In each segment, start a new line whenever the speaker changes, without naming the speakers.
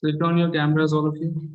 Switch on your cameras, all of you.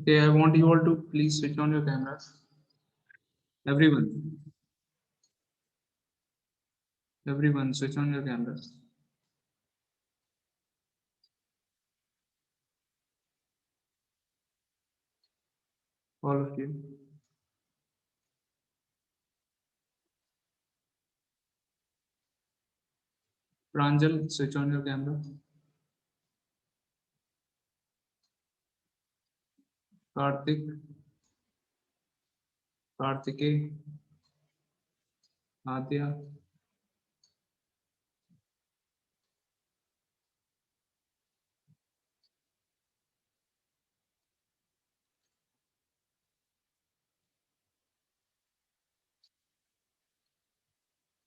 Okay, I want you all to please switch on your cameras. Everyone, everyone, switch on your cameras. All of you. Pranjal, switch on your camera. Karthik, Karthike, Adya,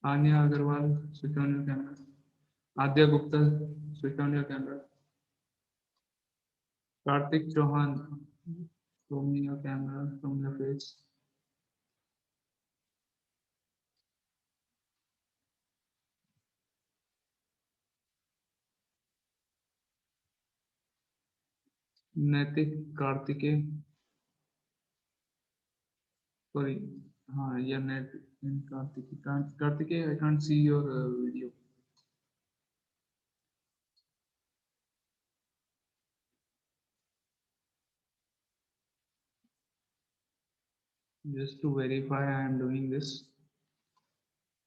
Anya Agarwal, switch on your camera. Adya Gupta, switch on your camera. Karthik Chauhan, show me your camera, show me your face. Naitik, Karthike, sorry, yeah, Naitik and Karthike. Karthike, I can't see your video. Just to verify I am doing this,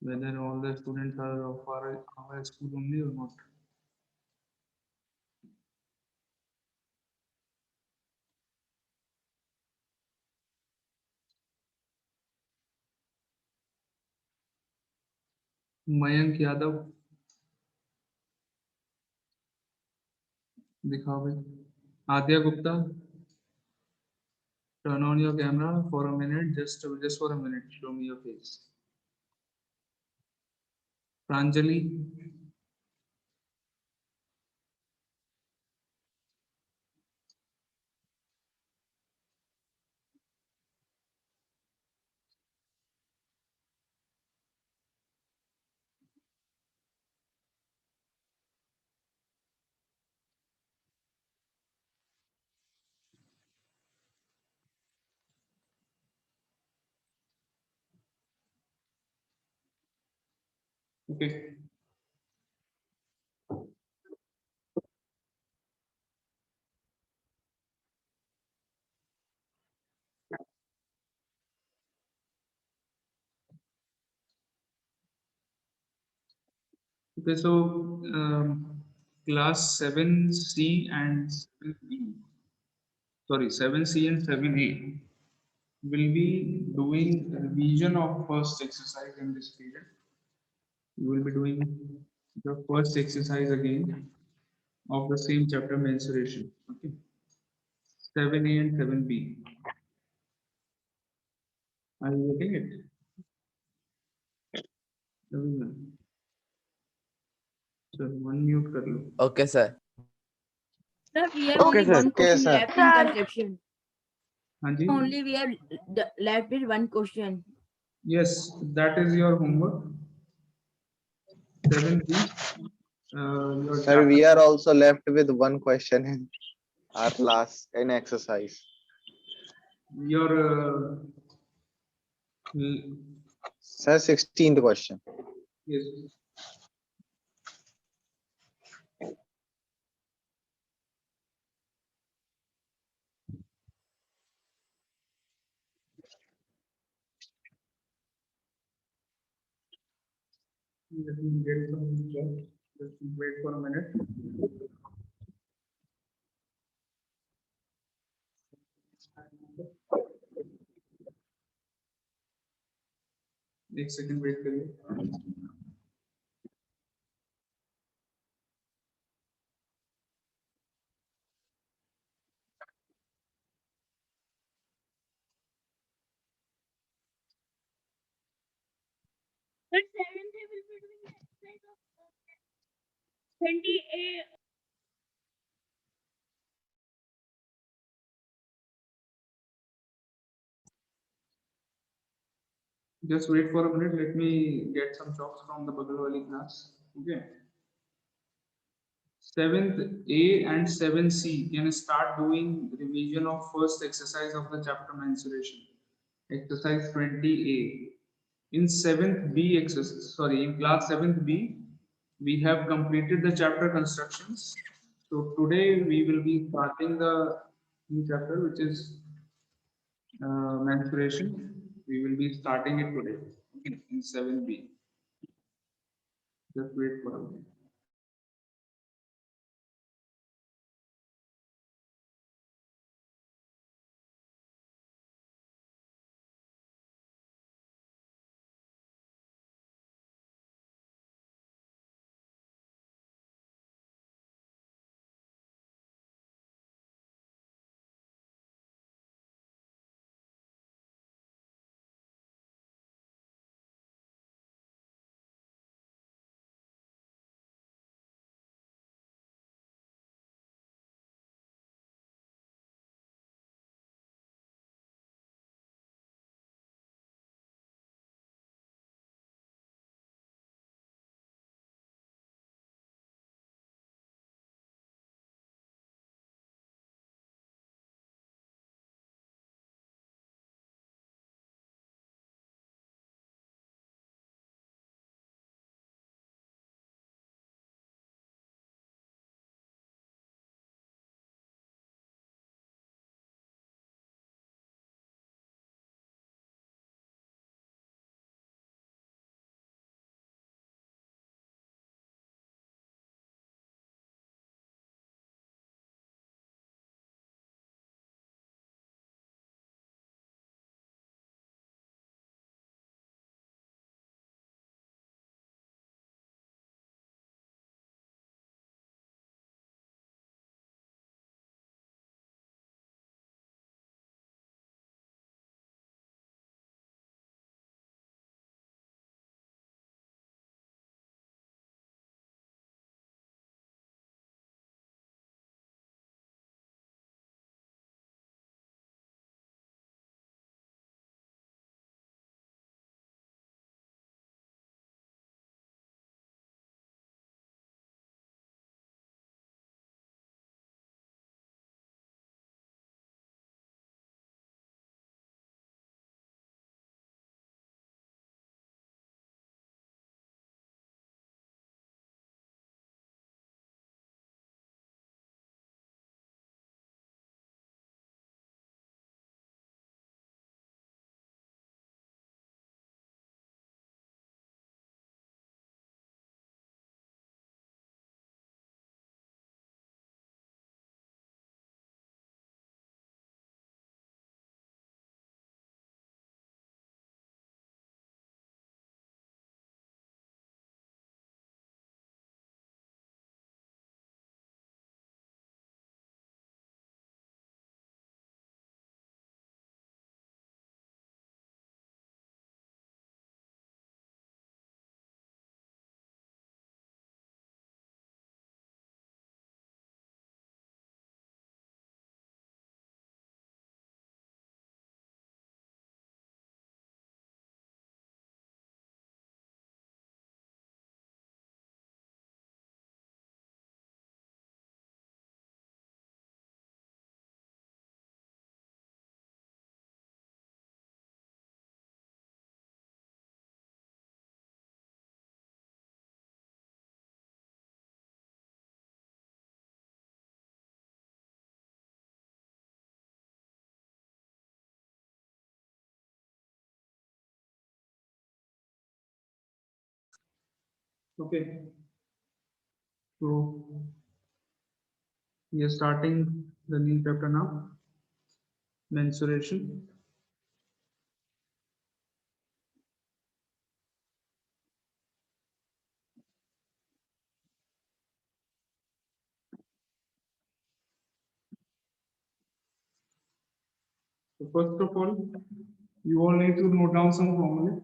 whether all the students are of our school only or not. Mayank Yadav, दिखाओ भाई. Adya Gupta, turn on your camera for a minute, just for a minute, show me your face. Pranjali, okay. Okay, so class 7C and 7B, sorry, 7C and 7A will be doing revision of first exercise in this period. You will be doing the first exercise again of the same chapter, mensuration. Okay, 7A and 7B. Are you getting it? Everyone. Sir, one mute कर लो.
Okay, sir.
Sir, we have
Okay,
only
sir.
one
Okay,
question
sir.
left in conception.
हाँ जी.
Only we have left with one question.
Yes, that is your homework. 7B. Your
Sir, we
chapter.
are also left with one question in our last in exercise.
Your
Sir, 16th question.
yes. Let me get some job. Just wait for a minute. एक second wait करिए.
But 7th will be doing the exercise of 20A.
Just wait for a minute. Let me get some chalks from the Bagalwali class. Okay. 7th A and 7C can start doing revision of first exercise of the chapter mensuration. Exercise 20A. In 7th B exercise, sorry, in class 7th B, we have completed the chapter constructions. So today we will be starting the new chapter, which is mensuration. We will be starting it today, okay, in 7B. Just wait for a minute. Okay, so we are starting the new chapter now, mensuration. So first of all, you all need to note down some formula,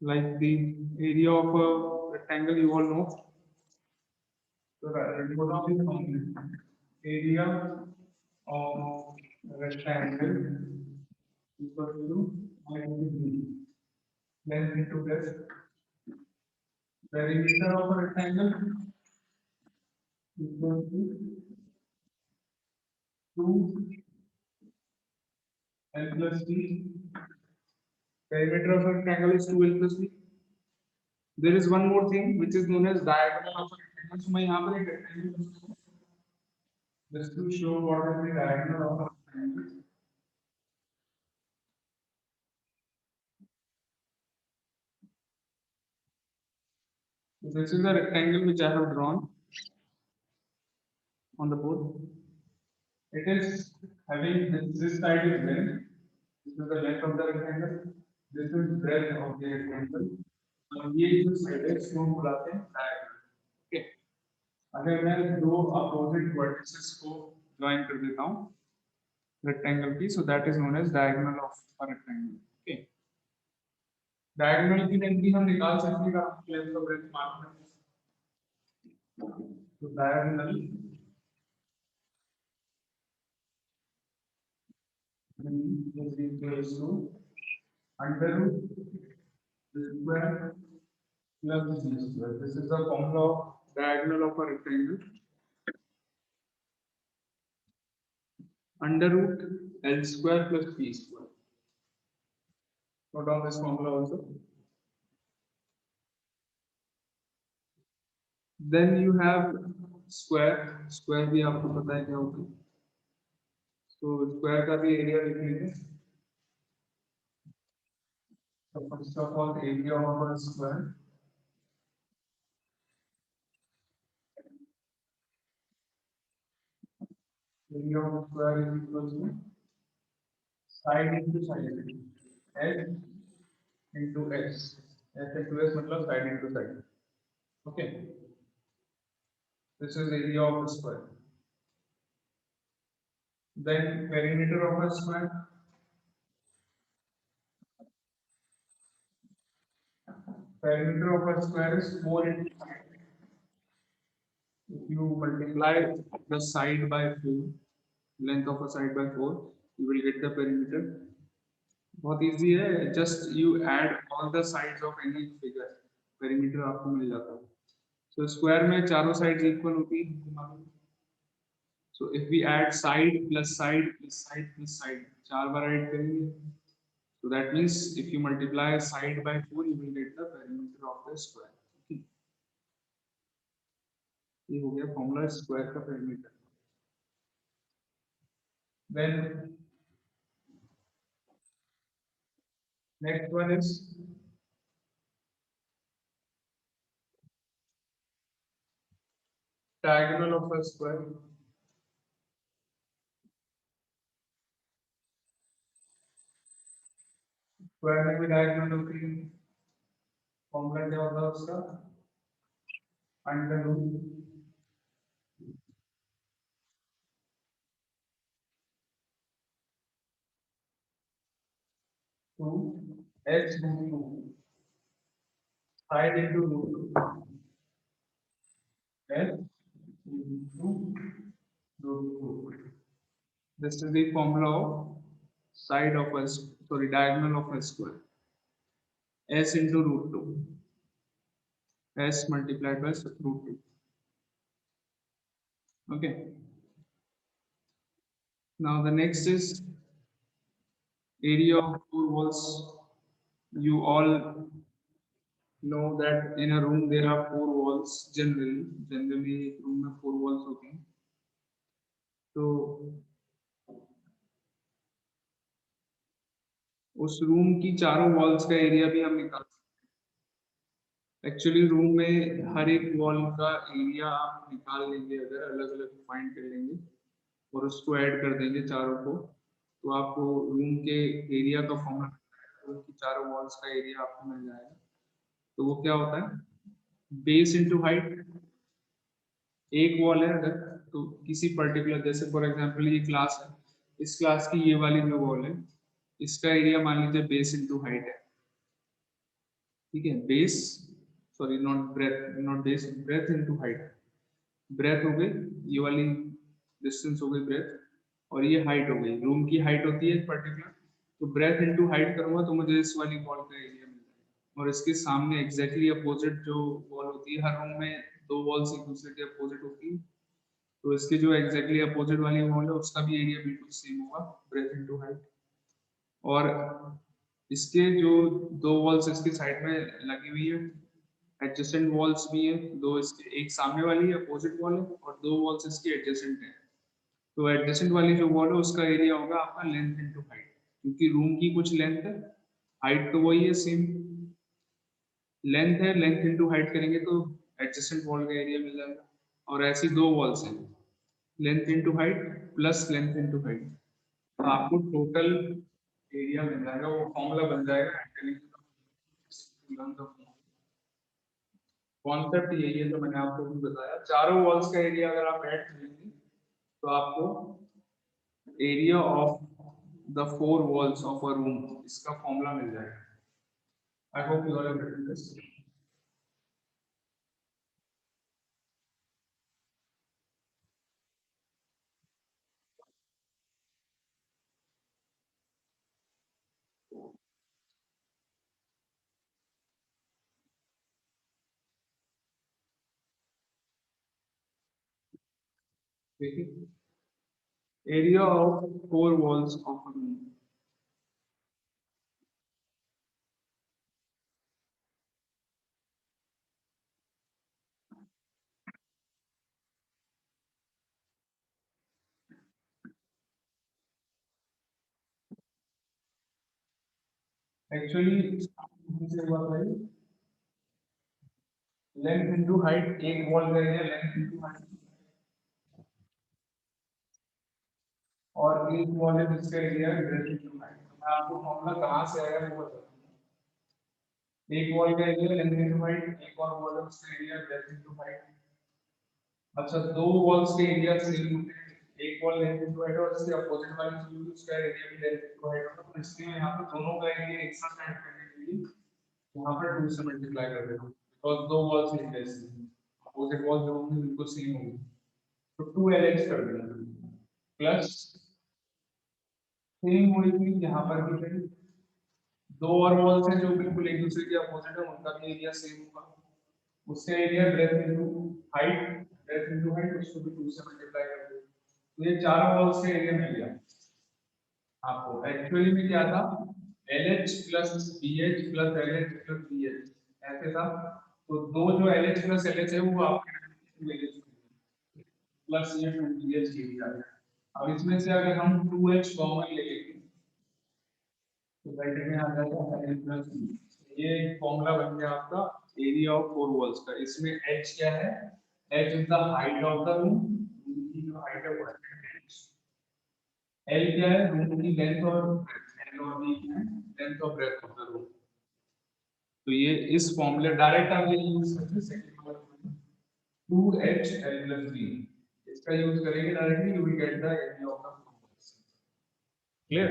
like the area of a rectangle. You all know. So note down this formula. Area of rectangle equal to height into b, length into breadth. Perimeter of a rectangle equal to 2l plus b. Perimeter of a rectangle is 2l plus b. There is one more thing which is known as diagonal of a rectangle. So मैं यहाँ पर एक rectangle just to show what is the diagonal of a rectangle. So this is the rectangle which I have drawn on the board. It is having this side is length. This is the length of the rectangle. This is breadth of the rectangle. और ये जो side है इसको हम बुलाते हैं diagonal. Okay. अगर मैं दो opposite vertices को join कर देता हूँ rectangle की, so that is known as diagonal of a rectangle. Okay. Diagonal की length भी हम निकाल सकते हैं अगर length of breadth मान लें. So diagonal is equals to under root square plus b square. This is the formula of diagonal of a rectangle. Under root L square plus b square. Note down this formula also. Then you have square. Square भी आपको पता है क्या होता है. So square का भी area लिख लेंगे. So first of all, area of a square. Area of a square is equal to side into side. S into S. S into S मतलब side into side. Okay. This is area of a square. Then perimeter of a square. Perimeter of a square is 4 into 5. If you multiply the side by 4, length of a side by 4, you will get the perimeter. बहुत easy है, just you add all the sides of any figure, perimeter आपको मिल जाता है. So square में चारों sides equal होती है. So if we add side plus side plus side plus side, चार बार add करेंगे. So that means if you multiply side by 4, you will get the perimeter of the square. Okay. ये हो गया formula square का perimeter. Then next one is diagonal of a square. Square में भी diagonal होती है. Formula क्या होता है उसका? Under root two h root 2 side into root 2 h into root 2. This is the formula of side of a diagonal of a square. S into root 2. S multiplied by root 2. Okay. Now the next is area of 4 walls. You all know that in a room there are 4 walls generally. Generally एक room में 4 walls होती हैं. तो उस room की चारों walls का area भी हम निकाल सकते हैं. एक्चुअली रूम में हर एक वॉल का एरिया आप निकाल लेंगे, अगर अलग अलग फाइंड कर लेंगे और उसको ऐड कर देंगे चारों को, तो आपको रूम के एरिया का फॉर्मूला, रूम की चारों वॉल्स का एरिया आपको मिल जाएगा। तो वो क्या होता है, बेस इंटू हाइट। एक वॉल है अगर, तो किसी पर्टिकुलर, जैसे फॉर एग्जांपल ये क्लास है, इस क्लास की ये वाली जो वॉल है, इसका एरिया मान लीजिए बेस इंटू हाइट है, ठीक है। Base, sorry not breadth, not base, breadth into height. Breadth हो गई, ये वाली डिस्टेंस हो गई ब्रेथ, और ये हाइट हो गई। रूम की हाइट होती है पर्टिकुलर, तो ब्रेथ इंटू हाइट करूंगा तो मुझे इस वाली वॉल का एरिया मिल जाएगा। और इसके सामने एग्जैक्टली अपोजिट जो वॉल होती है, हर रूम में दो वॉल्स एक दूसरे के अपोजिट होती है, तो इसके जो एग्जैक्टली अपोजिट वाली वॉल है उसका भी एरिया बिल्कुल सेम होगा, ब्रेथ इंटू हाइट। और इसके जो दो वॉल्स इसके साइड में लगी हुई है, एडजेसेंट वॉल्स भी है दो, इसके एक सामने वाली अपोजिट वॉल है और दो वॉल्स इसकी एडजेसेंट है। तो एडजेसेंट वाली जो वॉल है उसका एरिया होगा आपका लेंथ इंटू हाइट, क्योंकि रूम की कुछ लेंथ है, हाइट तो वही है सेम, लेंथ है, लेंथ इंटू हाइट करेंगे तो एडजेसेंट वॉल का एरिया मिल जाएगा। और ऐसी दो वॉल्स हैं, length into height plus length into height, तो आपको टोटल एरिया मिल जाएगा, वो फॉर्मूला बन जाएगा। कॉन्सेप्ट यही है जो मैंने आपको भी बताया। चारों वॉल्स का एरिया अगर आप ऐड करेंगे तो आपको area of the four walls of a room, इसका फॉर्मूला मिल जाएगा। I hope you all have written this. देखिए, area of four walls of a room, actually length into height, एक वॉल का एरिया लेंथ इंटू हाइट, और एक wall है जिसका एरिया ब्रेथ इंटू हाइट। मैं आपको फॉर्मूला कहाँ से आएगा वो बताता हूँ। एक वॉल का एरिया लेंथ इंटू हाइट, एक और वॉल है उसका एरिया ब्रेथ इंटू हाइट। अच्छा, दो वॉल्स के एरिया सेम होते हैं, एक वॉल लेंथ इंटू हाइट और इसके अपोजिट वाली जो है उसका एरिया भी लेंथ इंटू हाइट होगा। तो इसलिए यहाँ पर दोनों का एरिया एक साथ ऐड करने के लिए यहाँ पर 2 से मल्टीप्लाई कर देता हूँ, बिकॉज़ दो walls area same, opposite wall जो होंगी बिल्कुल सेम होंगी, तो 2 LH कर देना प्लस सेम वही चीज यहाँ पर भी करें। दो और वॉल्स हैं जो बिल्कुल एक दूसरे के अपोजिट है, उनका भी एरिया सेम होगा, उसका area breadth into height, breadth into height, उसको भी 2 से मल्टीप्लाई कर दो, तो ये चारों वॉल्स का एरिया मिल गया आपको। एक्चुअली में क्या था, LH plus BH plus LH plus BH ऐसे था, तो दो जो LH प्लस LH है वो आपके प्लस ये 2BH के लिए आ गया। अब इसमें से अगर हम 2H कॉमन ले लेंगे तो ब्रैकेट में आ जाएगा LH प्लस B। ये फॉर्मूला बन गया आपका एरिया ऑफ फोर वॉल्स का। इसमें H क्या है, H is the height of the room, room की जो हाइट है वो है H। L क्या है, रूम की लेंथ और ब्रेथ, L और B क्या है, लेंथ और ब्रेथ ऑफ द रूम। तो ये इस फॉर्मूले डायरेक्ट आप ये यूज करते हैं सेकंड वाला 2H L plus B, इसका यूज करेंगे directly, you will get the area of the four walls. Clear?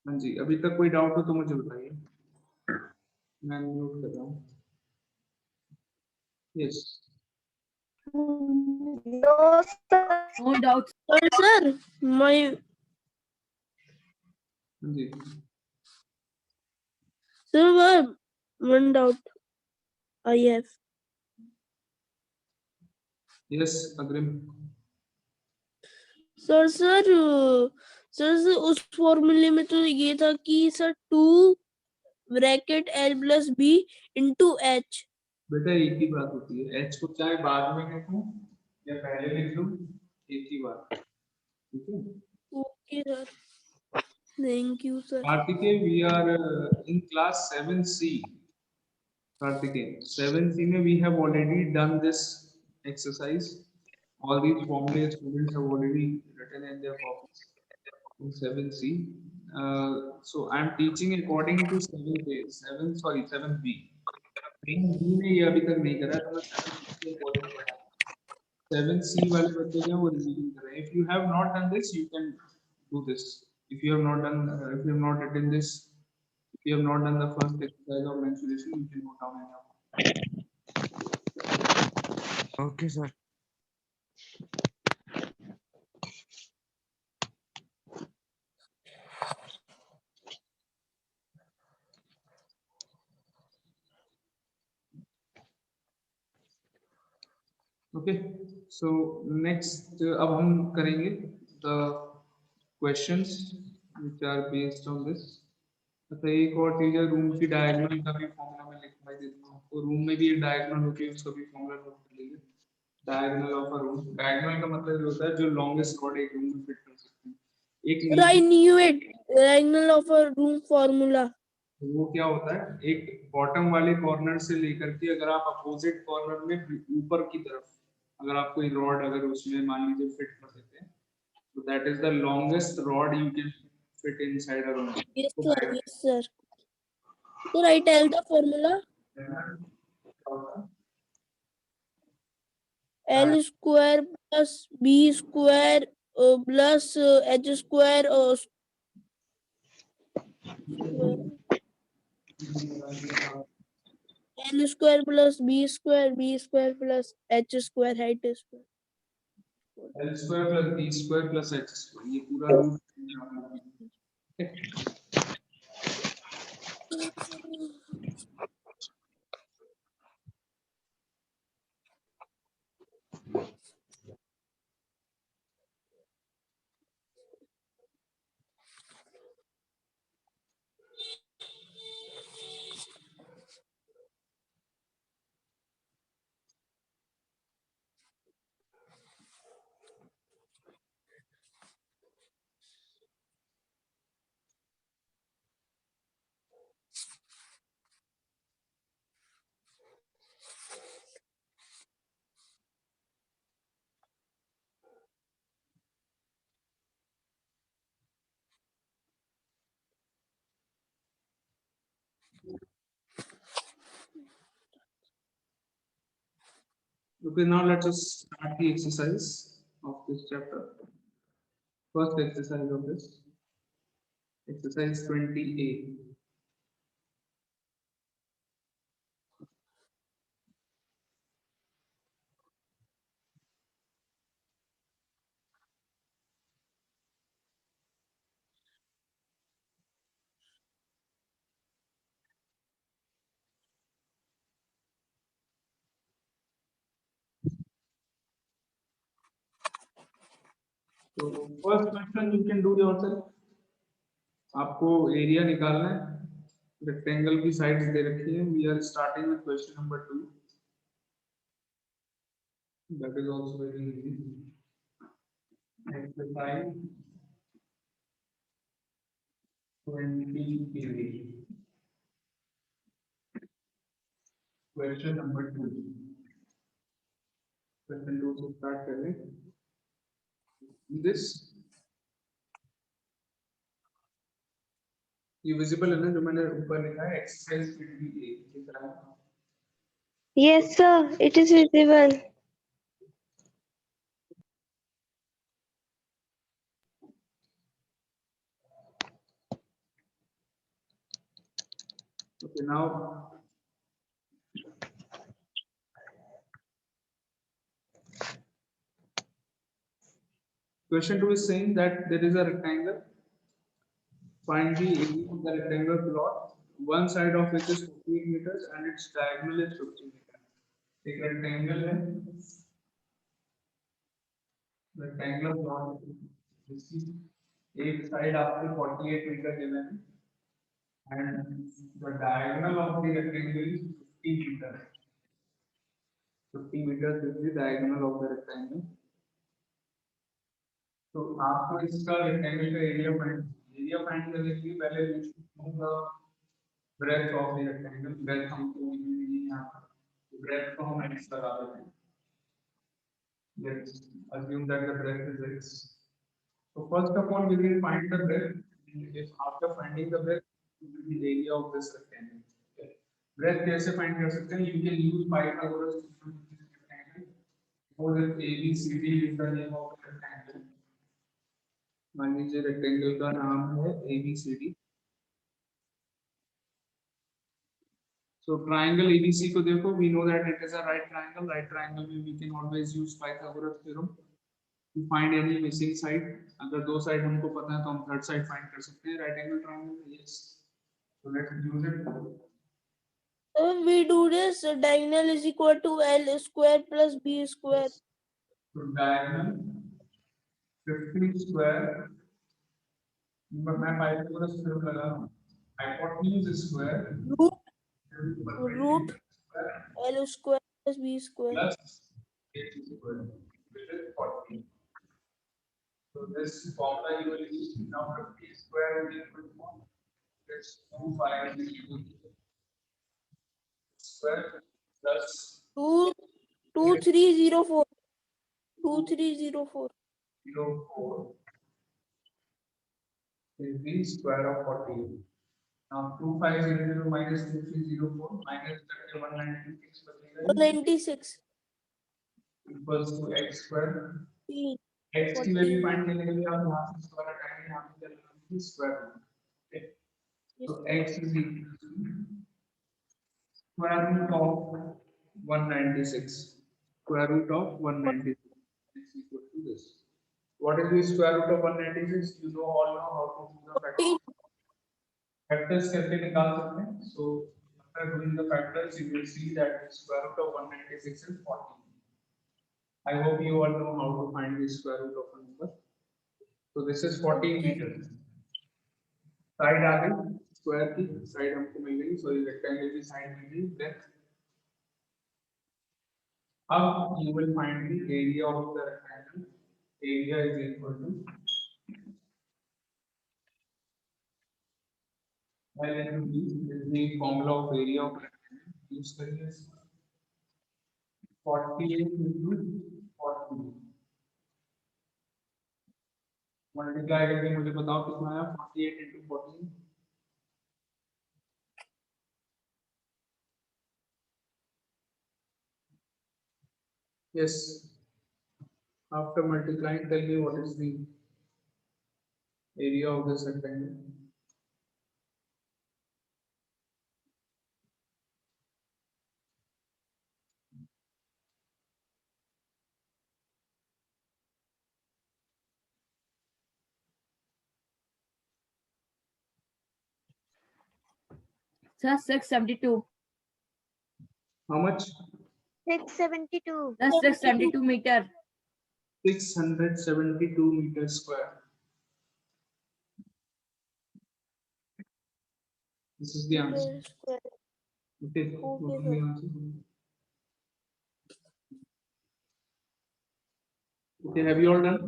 हाँ जी, अभी तक कोई डाउट हो तो मुझे बताइए, मैं म्यूट कर रहा हूँ। Yes,
No, sir.
No doubts.
Sir, my
हाँ जी,
sir, one doubt I have.
Yes अग्रिम।
Sir, सर उस फॉर्मूले में तो ये था कि sir 2 bracket L plus B into H।
बेटा एक ही बात होती है, एच को चाहे बाद में लिखूं या पहले लिख लूं, एक ही बात, ठीक है।
Okay sir, thank you sir.
Karthikeya, we are in class 7C. Karthikeyan, 7C में we have already done this exercise. All these formulas students have already written in their copies in 7C. So I am teaching according to 7A, 7B. 7B में ये अभी तक नहीं करा, तो मैं 7C के according पढ़ा। 7C वाले बच्चे जो हैं वो revision कर रहे हैं. If you have not done this, you can do this. If you have not done, if you have not written this, if you have not done the first exercise of mensuration, you can note down in your.
Okay, sir.
Okay, so next अब हम करेंगे the questions which are based on this. अच्छा, एक और चीज है, room की diagonal का भी फॉर्मूला मैं लिखवाई देता हूँ, तो रूम में भी एक डायगोनल होती है, उसका भी फॉर्मूला नोट कर लीजिए। Diagonal of a room, diagonal का मतलब ये होता है जो लॉन्गेस्ट रॉड एक रूम में फिट कर सकते हैं। एक
sir I knew it, diagonal of a room formula.
वो क्या होता है, एक बॉटम वाले कॉर्नर से लेकर के अगर आप अपोजिट कॉर्नर में ऊपर की तरफ अगर आप कोई रॉड अगर उसमें मान लीजिए फिट कर देते हैं, तो that is the longest rod you can fit inside a room.
Yes sir, yes sir. Sir I tell the formula, L square plus B square plus H square L square plus B square plus H square height square.
L square plus B square plus H square, ये पूरा root. Okay, now let us start the exercise of this chapter. First exercise of this, exercise 20A. So first question you can do yourself. आपको area निकालना है, rectangle की sides दे रखी है। We are starting with question number 2. That is also very easy. Exercise 20A. Question number 2. Question 2 से start करें। This ये visible है ना, जो मैंने ऊपर लिखा है एक्सरसाइज 20A दिख रहा है?
Yes sir, it is visible.
Okay, now question 2 is saying that there is a rectangle. Find the area of the rectangular plot. One side of which is 48 meters and its diagonal is 50 meters. एक rectangle है, rectangular plot एक side आपको 48 metre given है and the diagonal of the rectangle is 50 meter. 50 meters is the diagonal of the rectangle. तो आपको इसका rectangle का area find करने के लिए पहले we should know the breadth of the rectangle. Breadth हमको नहीं यहाँ पर, ब्रेड्थ को हम x लगा देते हैं। Let's assume that the breadth is x. So first of all, we will find the breadth. If after finding the breadth, the area of this rectangle. Okay. Breadth कैसे find कर सकते हैं? You can use Pythagoras theorem in this rectangle. Suppose if ABCD is the name of the rectangle. मान लीजिए rectangle का नाम है ABCD. So triangle ABC को देखो, we know that it is a right triangle. Right triangle में we can always use Pythagoras theorem to find any missing side. अगर दो साइड हमको पता है तो हम थर्ड साइड फाइंड कर सकते हैं right angle triangle में. Yes. So let's use it.
So we do this, diagonal is equal to L square plus B square.
So diagonal 50 square. मैं Pythagoras theorem लगा रहा हूँ. Hypotenuse square
Root L square plus B square.
plus 8 square, which is 40. So this formula you will use now 50 square is equal to this 25 is equal to square plus
2304. 2304.
04 is the square of 40. Now 2500 minus 2304 minus 3196
196.
equals to x square.
P.
X की value find करने के लिए आप यहाँ से square हटाएंगे, यहाँ पे चलेगा square root. So x is equal to square root of 196. Square root of 196 is equal to this. What is the square root of 196? You know all know how to do the factors. Factors कैसे निकाल सकते हैं? So after doing the factors, you will see that the square root of 196 is 40. I hope you all know how to find the square root of a number. So this is 14 meters. Side आ गई, square की side हमको मिल गई, sorry rectangle की side मिल गई, breadth. अब you will find the area of the rectangle. Area is equal to L into B is the formula of area of rectangle. Use करिए 48 into 40. Multiply करके मुझे बताओ कितना आया 48 into 40. Yes. After multiplying, tell me what is the area of this rectangle.
Sir, 672.
How much?
672.
Sir, 672 meter.
672 meters square. This is the answer.
Square.
Okay. What is the answer? Okay, have you all done?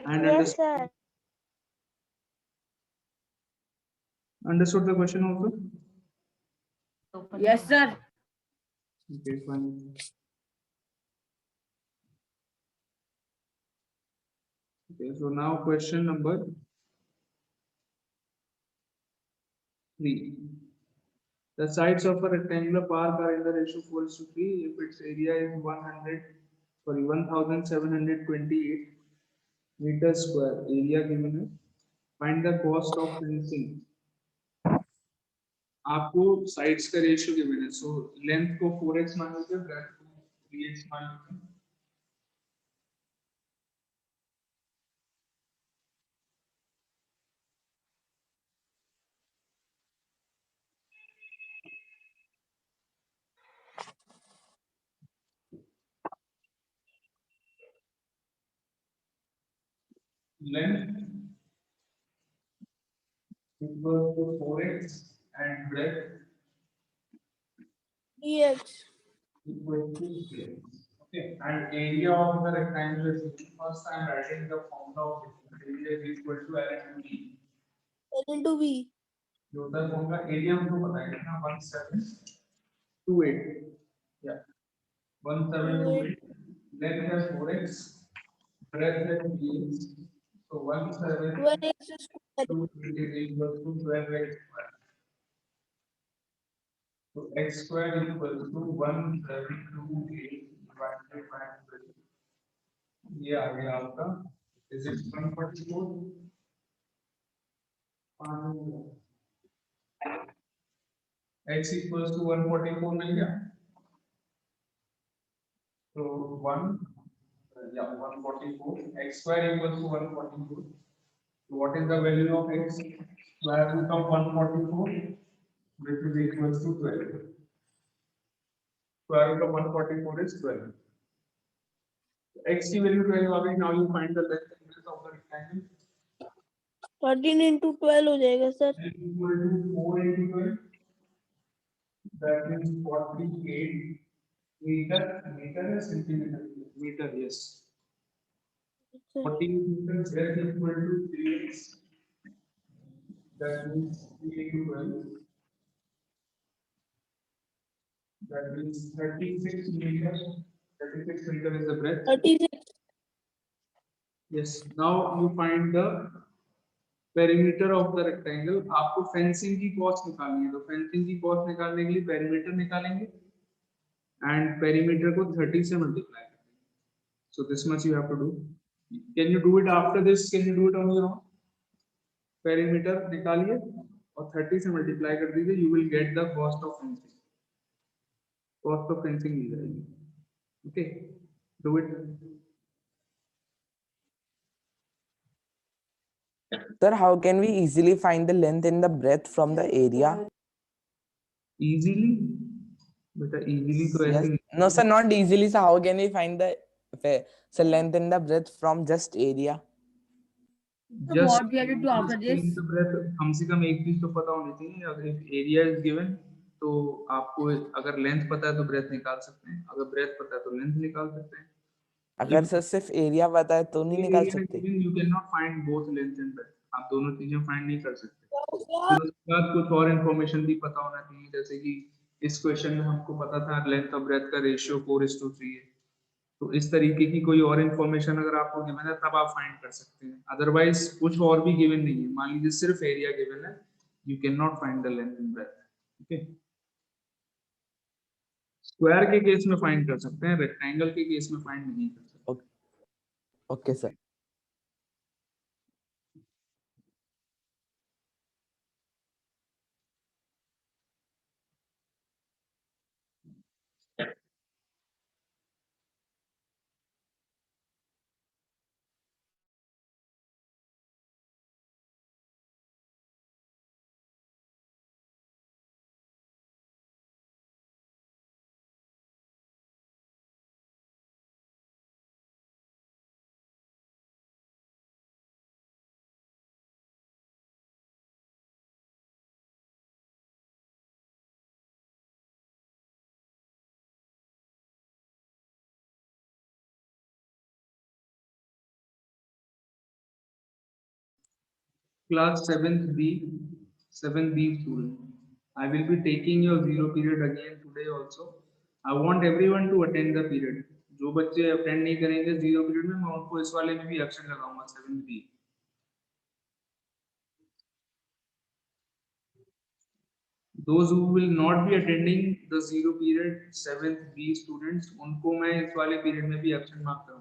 And
Yes, sir.
understood the question also?
Yes, sir.
Okay, fine. Okay, so now question number 3. The sides of a rectangular park are in the ratio 4:3 if its area is 1728 meters square. Area given है. Find the cost of fencing. आपको sides का ratio given है, so length को 4x मान लीजिए, breadth को 3x मान लीजिए. length equal to 4x and breadth
dx.
equal to 3x. Okay, and area of the rectangle is first I am writing the formula of difference. Area is equal to L into B.
L into v.
जो होता है formula area हमको पता है कितना 1728. Yeah, 1728. Length है 4x, breadth है 3x. So 1728
1x square.
is equal to 12x square. So x square equals to 1728 divided by 12. ये आ गया आपका is it 144? X equals to 144 मिल गया so 144 x square equals to 144. So what is the value of x? Square root of 144 which is equals to 12. Square root of 144 is 12. X की value 12 आ गई. Now you find the length and breadth of the rectangle.
13 into 12 हो जाएगा sir.
L equal to 4 into 12. That is 48 meter. Meter is centimeter. Meter, yes. 40 meters. Breadth equal to 3x. That means 3 into 12. That means 36 meters. 36 meter is the breadth.
36.
Yes. Now you find the perimeter of the rectangle. आपको fencing की cost निकालनी है. तो fencing की cost निकालने के लिए perimeter निकालेंगे and perimeter को 30 से multiply करेंगे. So this much you have to do. Can you do it after this? Can you do it on your own? Perimeter निकालिए और 30 से multiply कर दीजिए. You will get the cost of fencing. Cost of fencing मिल जाएगी. Okay, do it.
Sir, how can we easily find the length and the breadth from the area?
Easily, बेटा easily तो
Yes.
ऐसे
No, sir, not easily. So how can we find the length and the breadth from just area?
So what we have to do after this?
कम से कम एक चीज तो पता होनी चाहिए. अगर एरिया इज गिवन तो आपको अगर लेंथ पता है तो ब्रेथ निकाल सकते हैं. अगर ब्रेथ पता है तो लेंथ निकाल सकते हैं.
अगर सर सिर्फ एरिया पता है तो नहीं निकाल सकते.
You can not find both length and breadth. आप दोनों चीजें फाइंड नहीं कर सकते. फिर उसके बाद कुछ और इन्फॉर्मेशन भी पता होना चाहिए. जैसे कि इस क्वेश्चन में हमको पता था लेंथ और ब्रेथ का रेशियो 4:3 है. तो इस तरीके की कोई और इन्फॉर्मेशन अगर आपको गिवन है तब आप फाइंड कर सकते हैं. अदरवाइज कुछ और भी गिवन नहीं है. मान लीजिए सिर्फ एरिया गिवन है, you can not find the length and breadth. Okay, square के केस में फाइंड कर सकते हैं, रेक्टेंगल के केस में फाइंड नहीं कर सकते.
Okay, sir.
Class 7th B, 7B student. I will be taking your zero period again today also. I want everyone to attend the period. जो बच्चे अटेंड नहीं करेंगे जीरो पीरियड में, मैं उनको इस वाले में भी एक्शन लगाऊंगा 7B. Those who will not be attending the zero period 7th B students, उनको मैं इस वाले पीरियड में भी एक्शन मार्क करूंगा.